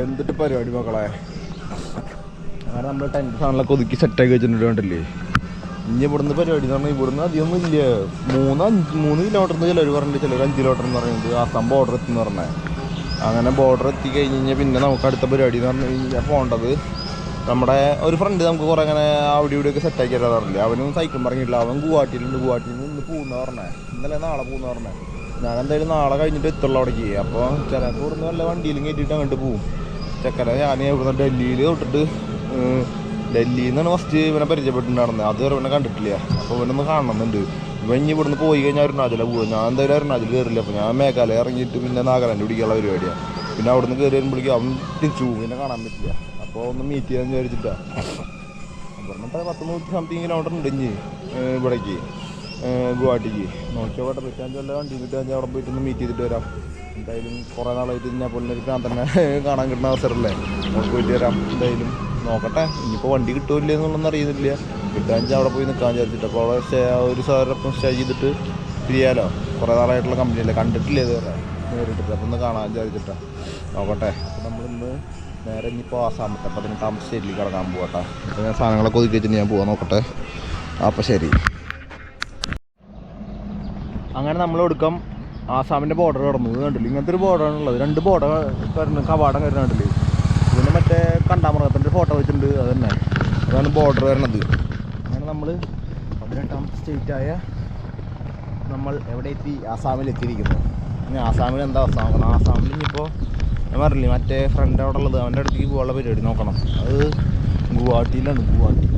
എന്തിട്ട് പരിപാടി മക്കളെ. അങ്ങനെ നമ്മൾ ടെൻറ്റ് സാധനങ്ങളൊക്കെ ഒതുക്കി സെറ്റാക്കി വെച്ചിട്ടുണ്ട് കണ്ടില്ലേ. ഇനി ഇവിടുന്ന് പരിപാടി എന്ന് പറഞ്ഞാൽ ഇവിടുന്ന് അധികമൊന്നും ഇല്ല. 3 കിലോമീറ്ററിന് ചിലർ പറഞ്ഞിട്ട് ചിലർ 5 കിലോമീറ്റർ എന്ന് പറയുന്നത് ആസാം ബോർഡർ എത്തിന്ന് പറഞ്ഞത്. അങ്ങനെ ബോർഡർ എത്തി കഴിഞ്ഞ് കഴിഞ്ഞാൽ പിന്നെ നമുക്ക് അടുത്ത പരിപാടി എന്ന് പറഞ്ഞു കഴിഞ്ഞാൽ പോകേണ്ടത് നമ്മുടെ ഒരു ഫ്രണ്ട് നമുക്ക് കുറേ അങ്ങനെ അവിടെ ഇവിടെയൊക്കെ സെറ്റാക്കി തരാൻ പറഞ്ഞില്ല. അവനും സൈക്കിൾ പറഞ്ഞിട്ടില്ല. അവൻ ഗുവാഹട്ടിയിലുണ്ട്. ഗുവാഹട്ടിയിൽ നിന്ന് ഇന്ന് പോകുന്ന പറഞ്ഞത്. ഇന്നലെ നാളെ പോകുന്ന പറഞ്ഞത്. ഞാൻ എന്തായാലും നാളെ കഴിഞ്ഞിട്ട് എത്തുള്ളൂ അവിടേക്ക്. അപ്പോൾ ചിലപ്പോൾ ഇവിടുന്ന് വല്ല വണ്ടിയിലും കയറ്റിയിട്ട് അങ്ങോട്ട് പോകും. ചക്കര ഞാൻ ഇവിടുന്ന് ഡൽഹിയിൽ തൊട്ടിട്ട് ഡൽഹിയിൽ നിന്നാണ് ഫസ്റ്റ് ഇവനെ പരിചയപ്പെട്ടിട്ടുണ്ടായിരുന്നത്. അത് ഇവനെ കണ്ടിട്ടില്ല. അപ്പോൾ ഇവനൊന്ന് കാണണമെന്നുണ്ട്. ഇവൻ ഇനി ഇവിടുന്ന് പോയി കഴിഞ്ഞാൽ അരുണാചല പോകും. ഞാൻ എന്തായാലും അരുണാചൽ കയറില്ല. അപ്പോൾ ഞാൻ മേഘാലയ ഇറങ്ങിയിട്ട് പിന്നെ നാഗാലാൻഡ് പിടിക്കാനുള്ള പരിപാടിയാണ്. പിന്നെ അവിടെ നിന്ന് കയറി വരുമ്പോഴേക്കും അവൻ തിരിച്ചു പോകും. പിന്നെ കാണാൻ പറ്റില്ല. അപ്പോൾ ഒന്ന് മീറ്റ് ചെയ്യാമെന്ന് വിചാരിച്ചിട്ടാണ്. ഇവിടുന്ന് 100 സംതിങ് കിലോമീറ്റർ ഉണ്ട് ഇനി ഇവിടേക്ക് ഗുവാഹട്ടിക്ക്. നോക്കിയോട്ടെ പറ്റാൻ വല്ല വണ്ടി കിട്ടുക അവിടെ പോയിട്ടൊന്ന് മീറ്റ് ചെയ്തിട്ട് വരാം. എന്തായാലും കുറേ നാളായിട്ട് ഞാൻ പോലെ തന്നെ കാണാൻ കിട്ടുന്ന അവസരമല്ലേ. നമുക്ക് പോയിട്ട് വരാം. എന്തായാലും നോക്കട്ടെ. ഇനിയിപ്പോൾ വണ്ടി കിട്ടുമില്ല എന്നുള്ളതൊന്നും അറിയുന്നില്ല. കിട്ടാൻ അവിടെ പോയി നിൽക്കാൻ വിചാരിച്ചിട്ട്. അപ്പോൾ അവിടെ ഒരു സാറിനൊപ്പം സ്റ്റേ ചെയ്തിട്ട് തിരിയാലോ. കുറേ നാളായിട്ടുള്ള കമ്പനിയല്ലേ, കണ്ടിട്ടില്ല ഇതുവരെ നേരിട്ടിട്ട്. അപ്പോൾ ഒന്ന് കാണാൻ വിചാരിച്ചിട്ടാണ്. നോക്കട്ടെ. അപ്പോൾ നമ്മളിന്ന് നേരെ ഇനിയിപ്പോൾ ആസാമത്തെ 18ാമത്തെ സ്റ്റേറ്റിലേക്ക് കടക്കാൻ പോകട്ടെ. അപ്പോൾ ഞാൻ സാധനങ്ങളൊക്കെ ഒതുക്കി വെച്ചിട്ട് ഞാൻ പോകാൻ നോക്കട്ടെ. അപ്പോൾ ശരി. അങ്ങനെ നമ്മൾ എടുക്കാം ആസാമിൻ്റെ ബോർഡർ കടന്നു. കണ്ടില്ല, ഇങ്ങനത്തെ ഒരു ബോർഡറാണുള്ളത്. 2 ബോർഡർ വരുന്നത്, കവാടം വരുന്ന കണ്ടില്ലേ. ഇതിന് മറ്റേ കണ്ടാമൃഗത്തിൻ്റെ ഫോട്ടോ വെച്ചിട്ടുണ്ട്. അത് തന്നെ, അതാണ് ബോർഡർ വരണത്. അങ്ങനെ നമ്മൾ 18ാമത്തെ സ്റ്റേറ്റായ നമ്മൾ എവിടെ എത്തി? ആസാമിലെത്തിയിരിക്കുന്നു. ഇനി ആസാമിൽ എന്താ അവസ്ഥ നോക്കണം. ആസാമിൽ ഇനിയിപ്പോൾ ഞാൻ പറഞ്ഞില്ലേ മറ്റേ ഫ്രണ്ട് അവിടെ ഉള്ളത്, അവൻ്റെ അടുത്തേക്ക് പോകാനുള്ള പരിപാടി നോക്കണം. അത് ഗുവാഹട്ടിയിലാണ്. ഗുവാഹട്ടിക്ക്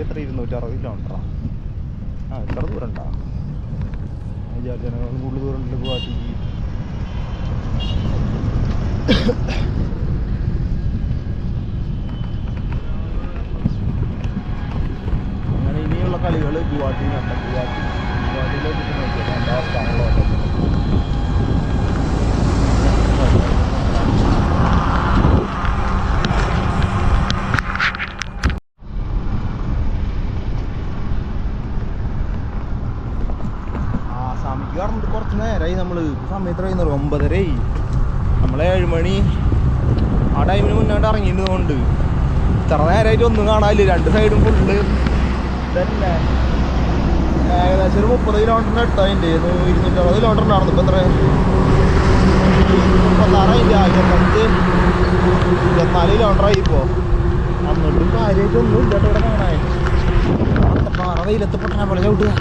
എത്ര 260 കിലോമീറ്ററാണ്. എത്ര ദൂരം ഉണ്ടാ വിചാരിച്ചാൽ കൂടുതൽ ദൂരം ഉണ്ട് ഗുവാഹട്ടിക്ക്. അങ്ങനെ ഇനിയുള്ള കളികൾ ഗുവാഹട്ടിയിലാണ്. ഗുവാഹട്ടിയിലേക്ക് നോക്കിയാൽ 2 സ്ഥാനങ്ങളുണ്ട്. പറഞ്ഞിട്ട് കുറച്ച് നേരമായി. നമ്മൾ സമയത്ത് കഴിയുന്നത് 9:30. നമ്മൾ 7 മണി ആ ടൈമിന് മുന്നാണ്ട് ഇറങ്ങിയിട്ടുണ്ട്. ഇത്ര നേരമായിട്ട് ഒന്നും കാണാനില്ല. 2 സൈഡും ഫുള്ള് ഇതന്നെ. ഏകദേശം ഒരു 30 കിലോമീറ്ററിൻ്റെ അടുത്ത് അതിൻ്റെ 260 കിലോമീറ്റർ ഉണ്ടായിരുന്നു. ഇപ്പോൾ എത്ര 36 24 കിലോമീറ്ററായി. ഇപ്പോൾ എന്നിട്ടും കാര്യമായിട്ടൊന്നും ഇല്ല ഇവിടെ കാണാൻ. പാറ വെയിലത്ത് പൊട്ടാൻ പോലെ ചവിട്ടുക.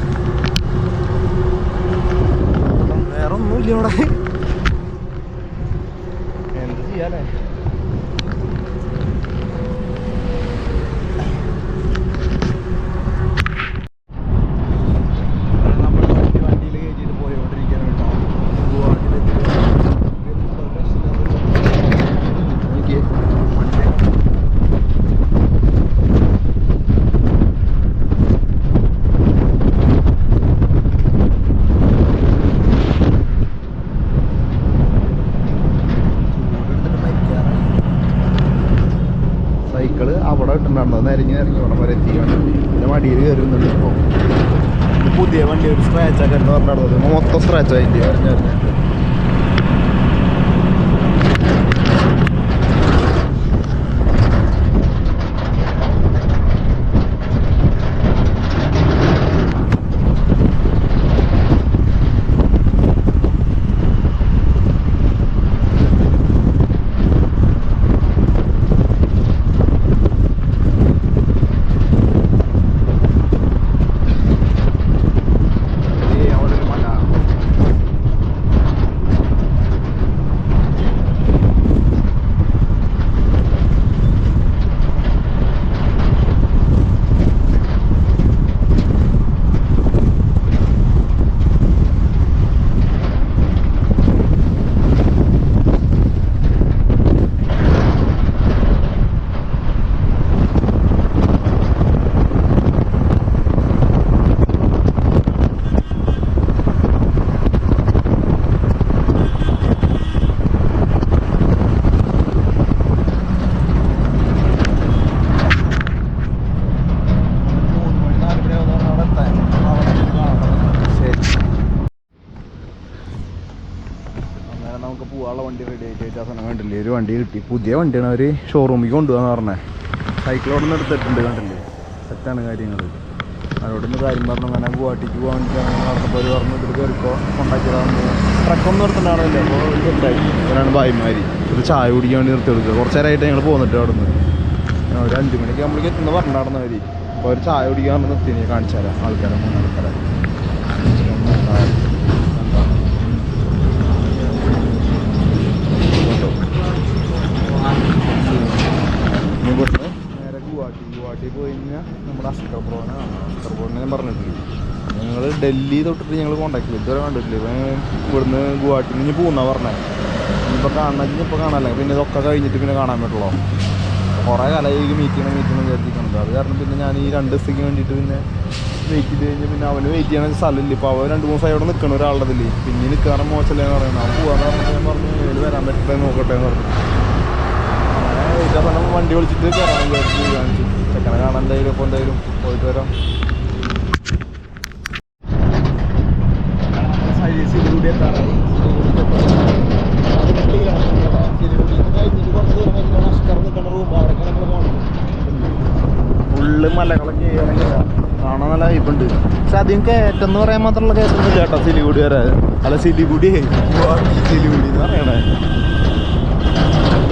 വേറെ ഒന്നുമില്ല ഇവിടെ. എന്ത് ചെയ്യാനേ. നമ്മൾ വണ്ടിയിൽ കയറ്റിയിട്ട് പോയോണ്ടിരിക്കാൻ കേട്ടോ. സൈക്കിള് അവിടെ ഇട്ടുണ്ടായിരുന്നത് നിരങ്ങി ഇവിടെ വരെ എത്തിയാണ്. പിന്നെ വണ്ടിയിൽ കയറുന്നുണ്ട്. ഇപ്പോൾ പുതിയ വണ്ടി ഒരു സ്ക്രാച്ചൊക്കെ എന്ന് പറഞ്ഞിടന്നത് മൊത്തം സ്ക്രാച്ച് ആയിട്ട് അറിഞ്ഞറിഞ്ഞ്. സാധനം കണ്ടില്ലേ, ഒരു വണ്ടി കിട്ടി, പുതിയ വണ്ടിയാണ്. അവർ ഷോറൂമിൽ കൊണ്ടുപോകാന്ന് പറഞ്ഞേ. സൈക്കിളോടെ നിന്ന് എടുത്തിട്ടുണ്ട്, കണ്ടില്ലേ, സെറ്റാണ് കാര്യങ്ങൾ. അവരോടൊന്ന് കാര്യം പറഞ്ഞു, അങ്ങനെ ഗുവാഹട്ടിക്ക് പോകാൻ വേണ്ടിയിട്ടാണ് നടന്നപ്പോൾ അവർ പറഞ്ഞു ഇതിൽ കയറിക്കോ, കൊണ്ടാക്കിയതാകുമ്പോൾ ട്രക്കൊന്നും നിർത്തണ്ടാവില്ല. അപ്പോൾ ഒരു സെറ്റായി. അവരാണ് ഭായിമാരി. ഒരു ചായ കുടിക്കാൻ വേണ്ടി നിർത്തി കൊടുക്കുക. കുറച്ച് നേരമായിട്ട് ഞങ്ങൾ പോന്നിട്ട് അവിടെ നിന്ന് ഒരു 5 മണിക്ക് നമ്മളേക്ക് എത്തുന്ന പറഞ്ഞിട്ടുണ്ടായിരുന്ന അവർ. അപ്പോൾ അവർ ചായ കുടിക്കാൻ നിർത്തി കാണിച്ചു തരാം ആൾക്കാരെ, 3 ആൾക്കാരെ. നേരെ ഗുവാഹട്ടി പോയി കഴിഞ്ഞാൽ നമ്മുടെ അസ്കർപൂറിനെ ഞാൻ പറഞ്ഞിട്ടില്ല. ഞങ്ങൾ ഡൽഹി തൊട്ടിട്ട് ഞങ്ങൾ കോണ്ടാക്ട് ചെയ്തു, ഇതുവരെ കണ്ടിട്ടില്ല. ഇവിടുന്ന് ഗുവാഹട്ടിയിൽ നിന്ന് പോകുന്ന പറഞ്ഞത്. ഇനിയിപ്പോൾ കാണണമെങ്കിൽ ഇപ്പോൾ കാണാമല്ലേ, പിന്നെ ഇതൊക്കെ കഴിഞ്ഞിട്ട് പിന്നെ കാണാൻ പറ്റുള്ളൂ. കുറേ കാലമായി മീറ്റ് ചെയ്യണം വിചാരിച്ചിട്ടുണ്ട്. അത് കാരണം പിന്നെ ഞാൻ ഈ 2 ദിവസത്തേക്ക് വേണ്ടിയിട്ട് പിന്നെ വെയിറ്റ് ചെയ്ത് കഴിഞ്ഞാൽ പിന്നെ അവന് വെയിറ്റ് ചെയ്യണ സ്ഥലമില്ല. ഇപ്പോൾ അവൻ 2-3 ദിവസം അവിടെ നിൽക്കണം ഒരാളുടെ ഇതിൽ. പിന്നെ നിൽക്കാറ് മോശമല്ലേന്ന് പറയുന്നത്. അവൻ പോകാന്ന് പറഞ്ഞിട്ട് ഞാൻ പറഞ്ഞു ഇതിൽ വരാൻ പറ്റില്ല നോക്കട്ടെ എന്ന് പറഞ്ഞു. അങ്ങനെ വെയിറ്റ് സമയം വണ്ടി വിളിച്ചിട്ട് കയറാൻ വിചാരിച്ചു. കാണിച്ചു ചെക്കനെ കാണാൻ എന്തായാലും ഇപ്പോൾ എന്തായാലും പോയിട്ട് വരാം. സിലിഗുഡി എത്താറായി. ഫുള്ള് മലകളൊക്കെ കാണാൻ നല്ല വൈബുണ്ട്. പക്ഷെ അധികം കയറ്റം എന്ന് പറയാൻ മാത്രമുള്ള കയറ്റമൊന്നും ഇല്ല കേട്ടോ സിലിഗുഡി വരെ. അല്ല സിലിഗുഡി എന്ന് പറയണേ.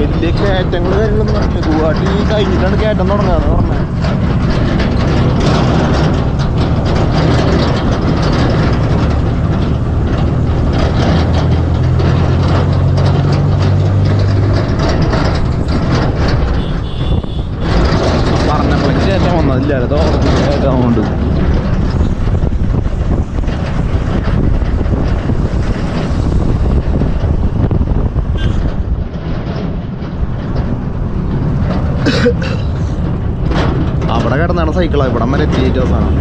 വലിയ കയറ്റങ്ങൾ കാര്യങ്ങളൊന്നും പറഞ്ഞില്ല. ഗുവാഹട്ടി കഴിഞ്ഞിട്ടാണ് കയറ്റം തുടങ്ങാന്ന് പറഞ്ഞത്. പറഞ്ഞപ്പോഴേക്ക് കയറ്റം വന്നതില്ല, അതോ കയറ്റാൻ കൊണ്ട് അവിടെ കിടന്നാണ് സൈക്കിളാണ്. ഇവിടെ വരെ എത്തിയിട്ട് അവസാനം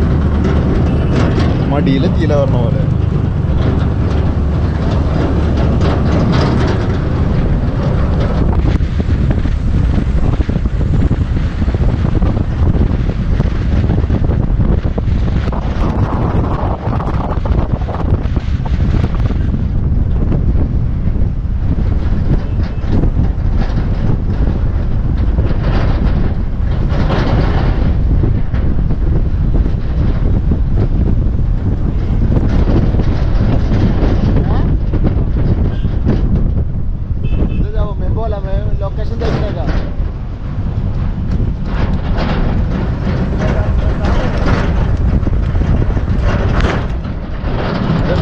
മടിയിലെത്തിയില്ല പറഞ്ഞ പോലെ.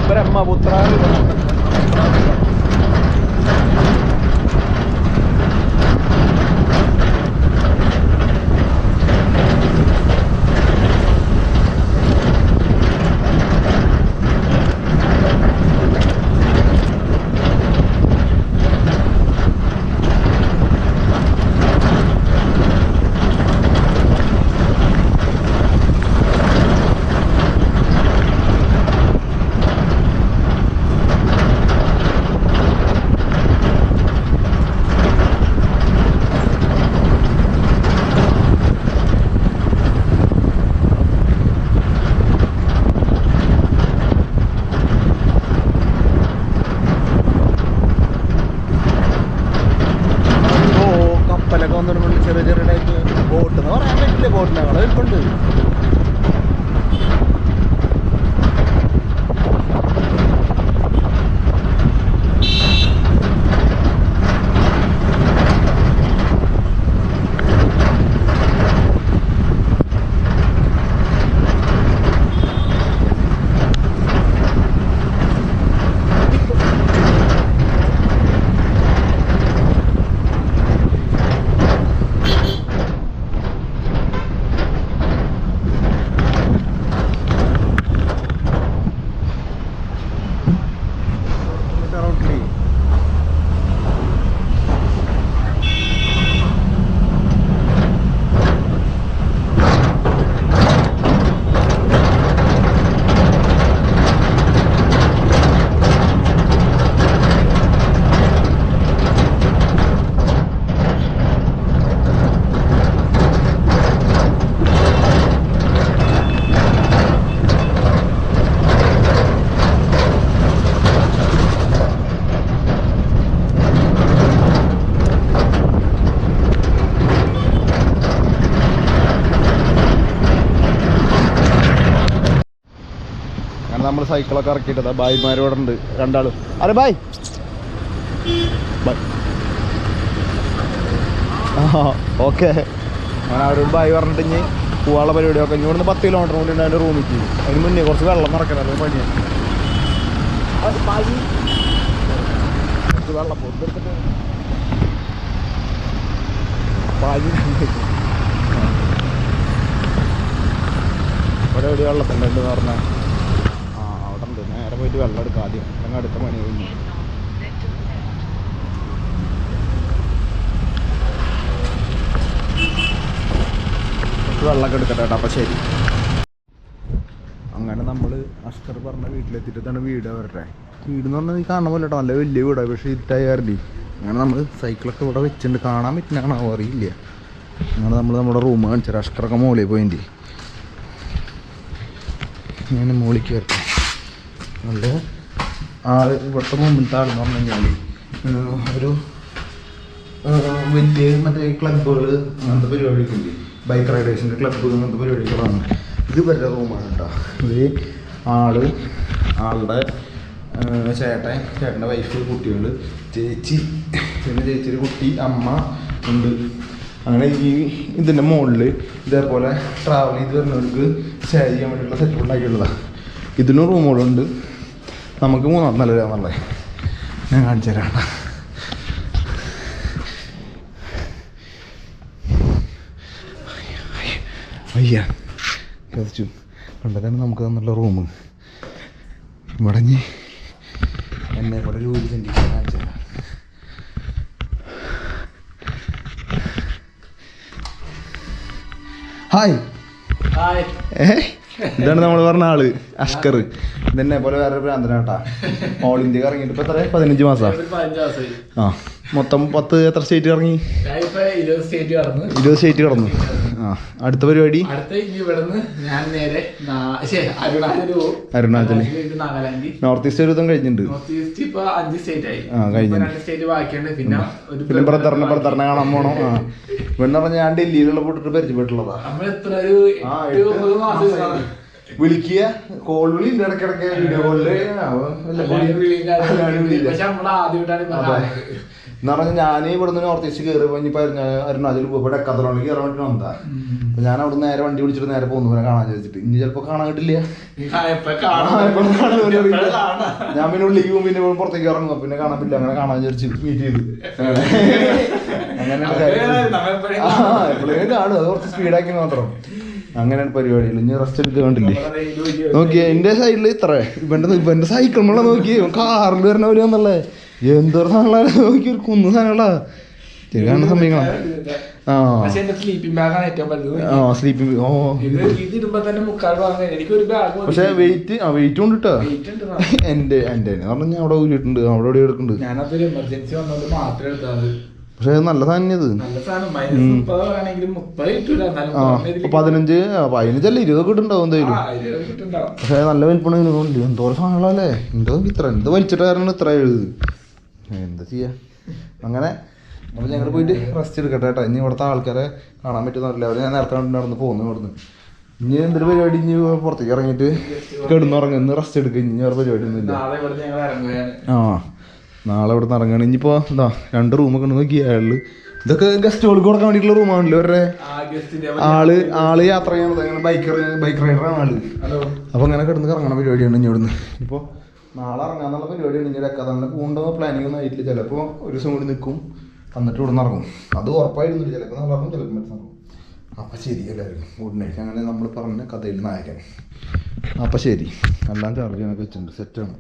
ബ്രഹ്മപുത്ര നമ്മൾ സൈക്കിളൊക്കെ ഇറക്കിയിട്ടതാ. ബായിമാരോടെ ഉണ്ട് രണ്ടാളും. അരെ ബായ് ബൈ. ആ ഓക്കെ. ഞാൻ അവരോട് ബായ് പറഞ്ഞിട്ട് ഇനി പോവാനുള്ള പരിപാടിയൊക്കെ. ഇനി ഇവിടുന്ന് 10 കിലോമീറ്റർ കൂടി ഉണ്ട് അതിൻ്റെ റൂമിലേക്ക്. അതിന് മുന്നേ കുറച്ച് വെള്ളം നിറക്കണം, പണിയാണ്. കുറച്ച് വെള്ളം പൊടുത്തിട്ട് ഇവിടെ എവിടെ വെള്ളത്തിൻ്റെ ഉണ്ടെന്ന് പറഞ്ഞാൽ അവിടെ ഉണ്ട്. നേരെ പോയിട്ട് വെള്ളം എടുക്കാം ആദ്യം, അല്ലെങ്കിൽ അടുത്ത പണി കഴിഞ്ഞു. വെള്ളമൊക്കെ എടുക്കട്ടെ കേട്ടോ. അപ്പം ശരി. അങ്ങനെ നമ്മൾ അഷ്കർ പറഞ്ഞ വീട്ടിലെത്തിയിട്ടാണ് വീട് അവരുടെ. വീട് എന്ന് പറഞ്ഞാൽ നീ കാണാൻ പോലെ കേട്ടോ, നല്ല വലിയ വീടാണ്. പക്ഷേ ഇരുട്ടായാറില്ലേ. അങ്ങനെ നമ്മൾ സൈക്കിളൊക്കെ ഇവിടെ വെച്ചിട്ടുണ്ട്. കാണാൻ പറ്റുന്നതാണോ അറിയില്ല. അങ്ങനെ നമ്മൾ നമ്മുടെ റൂം കാണിച്ചാൽ അഷ്കറൊക്കെ മുകളിൽ പോയിൻ്റെ ഞാൻ മുകളിൽ കയറി. നല്ല ആൾ ഇവിടുത്തെ മുമ്പിലത്തെ ആളെന്ന് പറഞ്ഞു കഴിഞ്ഞാൽ ഒരു വലിയ മറ്റേ ക്ലബ്ബുകൾ അങ്ങനത്തെ പരിപാടിയൊക്കെ ഉണ്ട്. ബൈക്ക് റൈഡേഴ്സിൻ്റെ ക്ലബ്ബ് അങ്ങനത്തെ പരിപാടികളാണ്. ഇത് വരെ റൂമാണ് കേട്ടോ. ഇത് ആളുടെ ചേട്ടൻ്റെ വൈഫ്, കുട്ടികൾ, ചേച്ചി, പിന്നെ ചേച്ചിയുടെ കുട്ടി, അമ്മ ഉണ്ട്. അങ്ങനെ ഈ ഇതിൻ്റെ മുകളിൽ ഇതേപോലെ ട്രാവൽ ചെയ്ത് വരുന്നവർക്ക് സ്റ്റേ ചെയ്യാൻ വേണ്ടിയിട്ടുള്ള സെറ്റപ്പ് ഉണ്ടാക്കിയിട്ടുള്ളതാണ്. ഇതിനും റൂമുകളുണ്ട്. നമുക്ക് 3 നിലയിലാണെന്നുള്ളത് ഞാൻ കാണിച്ചു തരാം. അയ്യ കതിച്ചു കണ്ടതാണ് നമുക്ക് തന്നുള്ള റൂം. ഇവിടെ എന്നെ കൂടെ ഒരു 1 സെൻറ്റിമീറ്റർ കാണിച്ചു തരാം. ഹായ്. ഇതാണ് നമ്മൾ പറഞ്ഞ ആള് അഷ്കർ. ഇതെന്നെ പോലെ വേറൊരു ഭ്രാന്തനാട്ടാ. ഓൾ ഇന്ത്യ ഇറങ്ങിയിട്ട് ഇപ്പൊ എത്ര 15 മാസം. ആ മൊത്തം 10 എത്ര സ്റ്റേറ്റ് ഇറങ്ങി? 20 സ്റ്റേറ്റ് കടന്നു. ആ അടുത്ത പരിപാടി അരുണാചൽ, നോർത്ത് ഈസ്റ്റ് ഒരു വിധം കഴിഞ്ഞിട്ടുണ്ട്. ആ കഴിഞ്ഞിട്ടുണ്ട്. പിന്നെ ബ്രദറിനെ കാണാൻ പോണോ? ആ ഇവിടെ പറഞ്ഞാൽ ഞാൻ ഡൽഹിയിലുള്ള പോയിട്ട് പരിചയപ്പെട്ടുള്ളതാ. വിളിക്കുക, കോൾ വിളി ഇടക്കിടക്ക്, വീഡിയോ കോളില് എന്ന് പറഞ്ഞാൽ ഞാൻ ഇവിടുന്ന് നോർത്ത് ഈസ്റ്റ് കയറി ഇനിയിപ്പോൾ അരുണാചൽ പോകുമ്പോൾ ഡെക്കാത്തലോണിൽ കയറാൻ വേണ്ടി വന്നതാ. അപ്പൊ ഞാൻ അവിടെ നേരെ വണ്ടി വിളിച്ചിട്ട് നേരെ പോകുന്നു കാണാൻ ചോദിച്ചിട്ട്. ഇനി ചിലപ്പോൾ കാണാൻ കിട്ടില്ല. ഞാൻ പിന്നെ ഉള്ളിലേക്ക് പോകും, പിന്നെ പുറത്തേക്ക് ഇറങ്ങും, പിന്നെ കാണാൻ പറ്റില്ല. അങ്ങനെ കാണാൻ വിചാരിച്ച് മീറ്റ് ചെയ്ത് അങ്ങനെ എപ്പോഴേലും കാണും. അത് കുറച്ച് സ്പീഡാക്കി മാത്രം. അങ്ങനെയാണ് പരിപാടികൾ. ഇനി റെസ്റ്റ് എടുത്ത് കണ്ടില്ലേ. നോക്കിയേ എന്റെ സൈഡിൽ ഇത്ര ഇവന്റെ സൈക്കിളിനുള്ള നോക്കിയേ കാറിൽ വരുന്ന പോലെ ഒന്നല്ലേ. എന്തൊരു സാധനങ്ങളാ നോക്കി, ഒരു കുന്നു സാധനങ്ങളാ കാണുന്ന സമയങ്ങളാ. സ്ലീപ്പിംഗ് പക്ഷെ വെയിറ്റ് കൊണ്ടിട്ടാ എന്റെ പറഞ്ഞാൽ അവിടെ ഊരിട്ടുണ്ട്, അവിടെ എവിടെ എടുക്കുന്നുണ്ട്. പക്ഷെ നല്ല സാധനം ഇത്. 15 15 20 കിട്ടുണ്ടാവും എന്തായാലും. പക്ഷെ നല്ല വലിപ്പണ എന്തോരം സാധനങ്ങളല്ലേ. എന്ത് വലിച്ചിട്ടായിരുന്നു ഇത്ര എഴുത്. എന്താ ചെയ്യാ. അങ്ങനെ അപ്പോൾ ഞങ്ങൾ പോയിട്ട് റെസ്റ്റ് എടുക്കട്ടെ കേട്ടോ. ഇനി ഇവിടുത്തെ ആൾക്കാരെ കാണാൻ പറ്റുന്നില്ല. അവർ ഞാൻ നേരത്തെ നടന്ന് പോകുന്നു ഇവിടുന്ന്. ഇനി എന്തൊരു പരിപാടി, ഇനി പുറത്തേക്ക് ഇറങ്ങിയിട്ട് കിടന്നുറങ്ങും. ഇന്ന് റെസ്റ്റ് എടുക്കുക. ഇനി വേറെ പരിപാടി ഒന്നും ഇല്ല. ആ നാളെ ഇവിടെ നിന്ന് ഇറങ്ങുകയാണ്. ഇനിയിപ്പോൾ എന്താ 2 റൂമൊക്കെ ഉണ്ട് നോക്കി. അയാള് ഇതൊക്കെ ഗസ്റ്റുകൾക്ക് കൊടുക്കാൻ വേണ്ടിയിട്ടുള്ള റൂമാണല്ലോ. അവരുടെ ആള് യാത്ര ചെയ്യണത് അങ്ങനെ ബൈക്ക് റൈഡറാണ് ആള്. അപ്പോൾ അങ്ങനെ കിടന്ന് ഇറങ്ങണ പരിപാടിയാണ് ഇനി ഇവിടുന്ന്. ഇപ്പോൾ നാളെ ഇറങ്ങാന്നുള്ള പരിപാടിയാണ്. ഇനി ഡെക്കാത്തലോണിൽ പോകേണ്ട പ്ലാനിങ് ഒന്നും ആയിട്ടില്ല. ചിലപ്പോൾ ഒരു ദിവസം കൂടി നിൽക്കും, എന്നിട്ട് ഇവിടെ നിന്ന് ഇറങ്ങും. അത് ഉറപ്പായിരുന്നില്ല. ചിലപ്പോൾ നാളെ ഇറങ്ങും, ചിലപ്പോൾ മറ്റന്നാൾ ഇറങ്ങും. അപ്പം ശരി എല്ലാവരും ഗുഡ് നൈറ്റ്. അങ്ങനെ നമ്മൾ പറഞ്ഞ കഥയിൽ നായകൻ. അപ്പം ശരി. എല്ലാം ചാർജ് ചെയ്യാനൊക്കെ വെച്ചിട്ടുണ്ട്, സെറ്റാണ്.